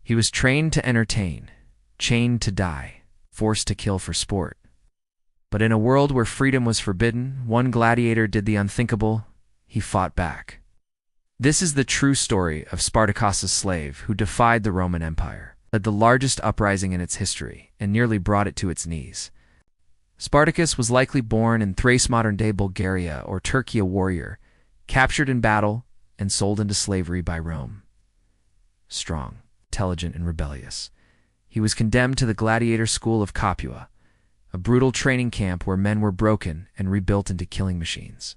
He was trained to entertain, chained to die, forced to kill for sport. But in a world where freedom was forbidden, one gladiator did the unthinkable. He fought back. This is the true story of Spartacus' slave who defied the Roman Empire, led the largest uprising in its history, and nearly brought it to its knees. Spartacus was likely born in Thrace, modern-day Bulgaria, or Turkey, a warrior, captured in battle and sold into slavery by Rome. Strong, intelligent, and rebellious, he was condemned to the gladiator school of Capua, a brutal training camp where men were broken and rebuilt into killing machines.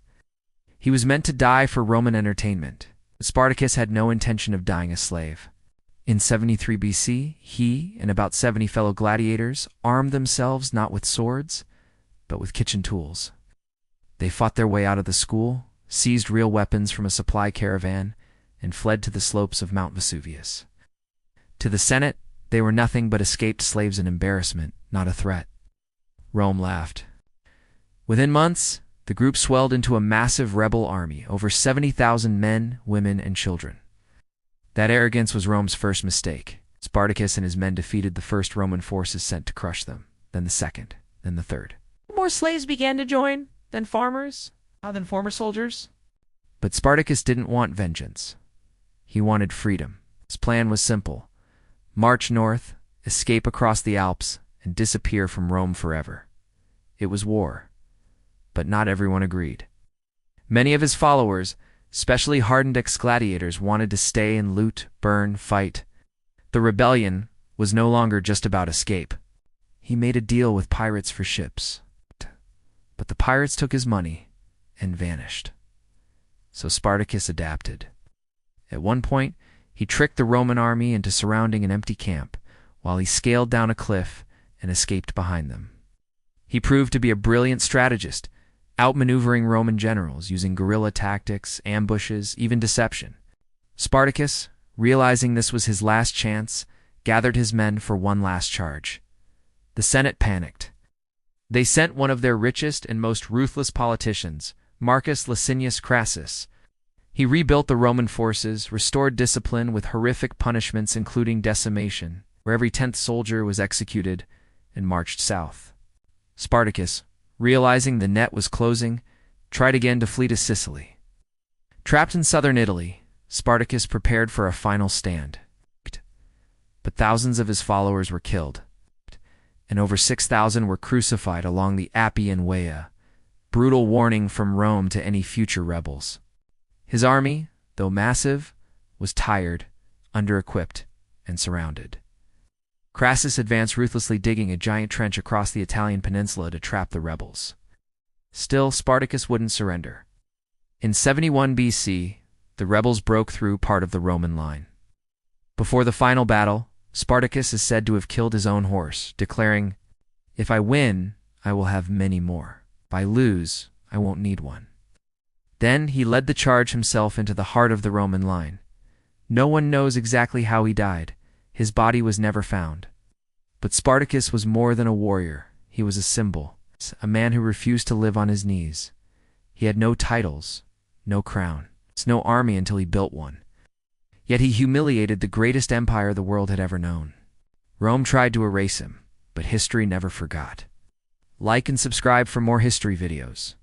He was meant to die for Roman entertainment, but Spartacus had no intention of dying a slave. In 73 BC, he and about 70 fellow gladiators armed themselves not with swords, but with kitchen tools. They fought their way out of the school, seized real weapons from a supply caravan, and fled to the slopes of Mount Vesuvius. To the Senate, they were nothing but escaped slaves and embarrassment, not a threat. Rome laughed. Within months, the group swelled into a massive rebel army, over 70,000 men, women, and children. That arrogance was Rome's first mistake. Spartacus and his men defeated the first Roman forces sent to crush them, then the second, then the third. More slaves began to join, then farmers, then former soldiers. But Spartacus didn't want vengeance. He wanted freedom. His plan was simple: march north, escape across the Alps, and disappear from Rome forever. It was war, but not everyone agreed. Many of his followers, especially hardened ex-gladiators, wanted to stay and loot, burn, fight. The rebellion was no longer just about escape. He made a deal with pirates for ships. But the pirates took his money and vanished. So Spartacus adapted. At one point, he tricked the Roman army into surrounding an empty camp, while he scaled down a cliff and escaped behind them. He proved to be a brilliant strategist, outmaneuvering Roman generals using guerrilla tactics, ambushes, even deception. Spartacus, realizing this was his last chance, gathered his men for one last charge. The Senate panicked. They sent one of their richest and most ruthless politicians, Marcus Licinius Crassus. He rebuilt the Roman forces, restored discipline with horrific punishments including decimation, where every 10th soldier was executed, and marched south. Spartacus, realizing the net was closing, tried again to flee to Sicily. Trapped in southern Italy, Spartacus prepared for a final stand. But thousands of his followers were killed, and over 6,000 were crucified along the Appian Way, brutal warning from Rome to any future rebels. His army, though massive, was tired, under-equipped, and surrounded. Crassus advanced ruthlessly, digging a giant trench across the Italian peninsula to trap the rebels. Still, Spartacus wouldn't surrender. In 71 BC, the rebels broke through part of the Roman line. Before the final battle, Spartacus is said to have killed his own horse, declaring, "If I win, I will have many more. If I lose, I won't need one." Then he led the charge himself into the heart of the Roman line. No one knows exactly how he died. His body was never found. But Spartacus was more than a warrior. He was a symbol, a man who refused to live on his knees. He had no titles, no crown, no army until he built one. Yet he humiliated the greatest empire the world had ever known. Rome tried to erase him, but history never forgot. Like and subscribe for more history videos.